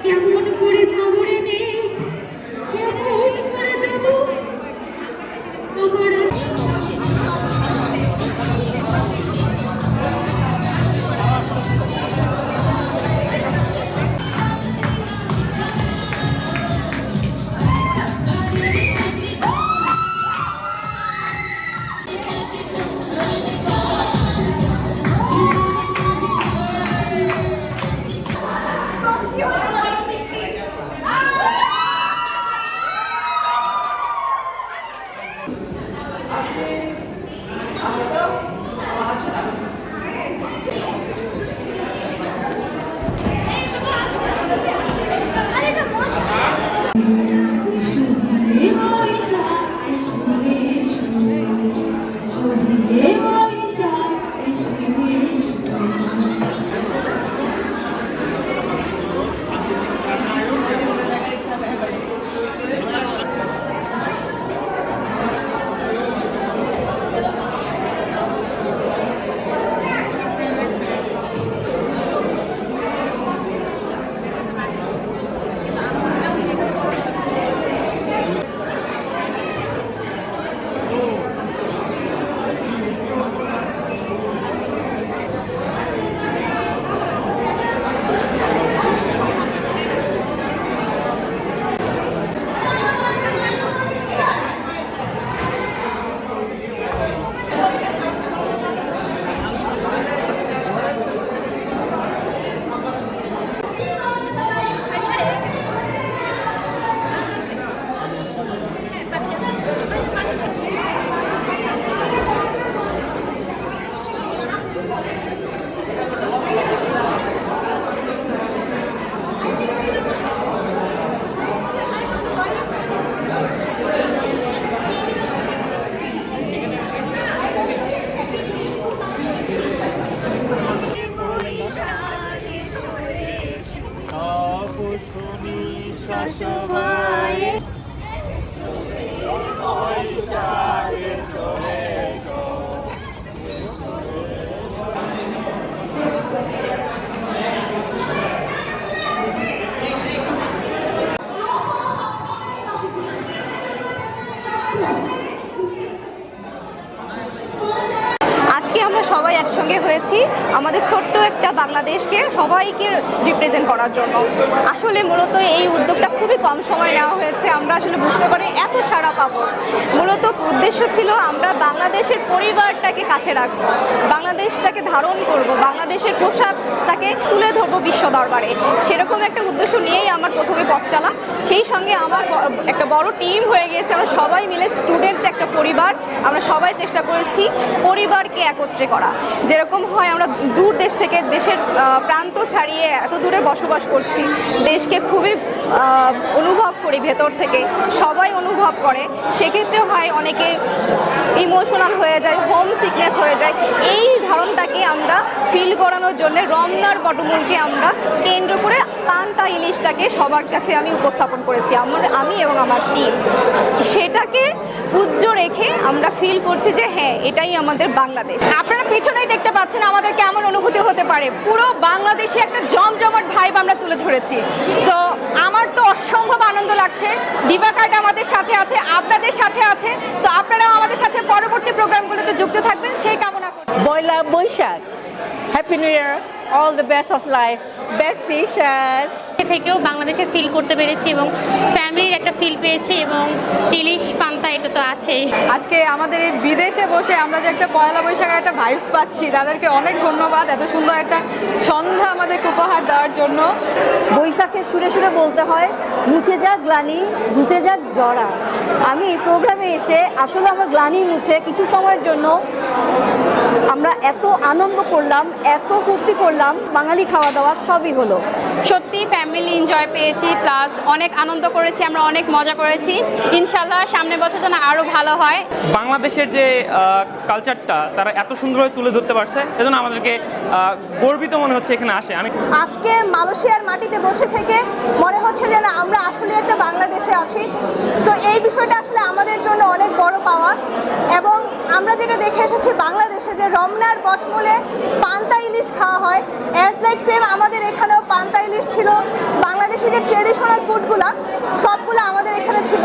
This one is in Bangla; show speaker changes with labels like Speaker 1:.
Speaker 1: কেমন করে যাবো রে মেয়ে, কেমন করে যাবো আমার
Speaker 2: সময়
Speaker 3: আজকে আমরা সবাই একসঙ্গে হয়েছি আমাদের ছোট্ট একটা বাংলাদেশকে সবাইকে রিপ্রেজেন্ট করার জন্য। আসলে মূলত এই উদ্যোগটা খুবই কম সময় নেওয়া হয়েছে, আমরা আসলে বুঝতে পারি এত সাড়া পাবো। মূলত উদ্দেশ্য ছিল আমরা বাংলাদেশের পরিবারটাকে কাছে রাখবো, বাংলাদেশটাকে ধারণ করব, বাংলাদেশের পোশাকটাকে তুলে ধরবো বিশ্ব দরবারে। সেরকম একটা উদ্দেশ্য নিয়েই আমার প্রথমে পথ চালা। সেই সঙ্গে আমার একটা বড় টিম হয়ে গিয়েছে, আমরা সবাই মিলে স্টুডেন্ট একটা পরিবার, আমরা সবাই চেষ্টা করেছি পরিবারকে একত্রে করা। যেরকম হয় আমরা দূর দেশ থেকে দেশের প্রান্ত ছাড়িয়ে এত দূরে বসবাস করছি, দেশকে খুবই অনুভব করি ভেতর থেকে, সবাই অনুভব করে। সেক্ষেত্রে হয় অনেকে ইমোশনাল হয়ে যায়, হোম সিকনেস হয়ে যায়। এই ধারণটাকে আমরা ফিল করানোর জন্য রমনার বটমূলকে আমরা কেন্দ্র করে পান্তা ইলিশটাকে সবার কাছে আমি উপস্থাপন করেছি, আমি এবং আমার টিম। সেটাকে পূজ্য রেখে আমরা ফিল করছি যে হ্যাঁ, এটাই আমাদের বাংলাদেশ।
Speaker 2: আপনারা পিছনেই দেখতে পাচ্ছেন আমাদের কেমন অনুভূতি হতে পারে। পুরো বাংলাদেশে একটা জমজমাট ভাইব আমরা তুলে ধরেছি। সো আমার তো অসম্ভব আনন্দ লাগছে। দিবা কার্ড আমাদের সাথে আছে, আপনাদের সাথে আছে। তো আপনারাও আমাদের সাথে পরবর্তী প্রোগ্রামগুলোতে যুক্ত থাকবেন সেই কামনা করছি।
Speaker 4: Poila Baishakh, happy new year, all the best of life, best fishers.
Speaker 5: থেকেও বাংলাদেশে ফিল করতে পেরেছি এবং ফ্যামিলির একটা ফিল পেয়েছি এবং ইলিশ পান্তা এটা তো আছেই।
Speaker 3: আজকে আমাদের এই বিদেশে বসে আমরা যে একটা পয়লা বৈশাখের একটা ভাইবস পাচ্ছি, তাদেরকে অনেক ধন্যবাদ এত সুন্দর একটা সন্ধ্যা আমাদেরকে উপহার দেওয়ার জন্য।
Speaker 4: বৈশাখের সুরে সুরে বলতে হয়, মুছে যাক গ্লানি, মুছে যাক জরা। আমি এই প্রোগ্রামে এসে আসলে আমার গ্লানি মুছে কিছু সময়ের জন্য আমরা এত আনন্দ করলাম, এত ফুর্তি করলাম, বাঙালি খাওয়া দাওয়া সবই হলো।
Speaker 5: সত্যি ফ্যামিলি এনজয় পেয়েছি, প্লাস অনেক আনন্দ করেছি, আমরা অনেক মজা করেছি। ইনশাল্লাহ সামনের বছর যেন আরও ভালো হয়।
Speaker 6: বাংলাদেশের যে কালচারটা তারা এত সুন্দরভাবে তুলে ধরতে পারছে, এজন্য আমাদেরকে গর্বিত মনে হচ্ছে এখানে আসে। আমি
Speaker 7: আজকে মালয়েশিয়ার মাটিতে বসে থেকে মনে হচ্ছে যে না, আমরা আসলে একটা বাংলাদেশে আছি। সো এই বিষয়টা আসলে আমাদের জন্য অনেক বড় পাওয়া। এবং আমরা যেটা দেখে এসেছি বাংলাদেশে যে রমনার বটমূলে পান্তা ইলিশ খাওয়া হয়, অ্যাজ লাইক সেম আমাদের এখানেও পান্তা ইলিশ ছিল। বাংলাদেশি যে ট্রেডিশনাল ফুডগুলো সবগুলো আমাদের এখানে ছিল।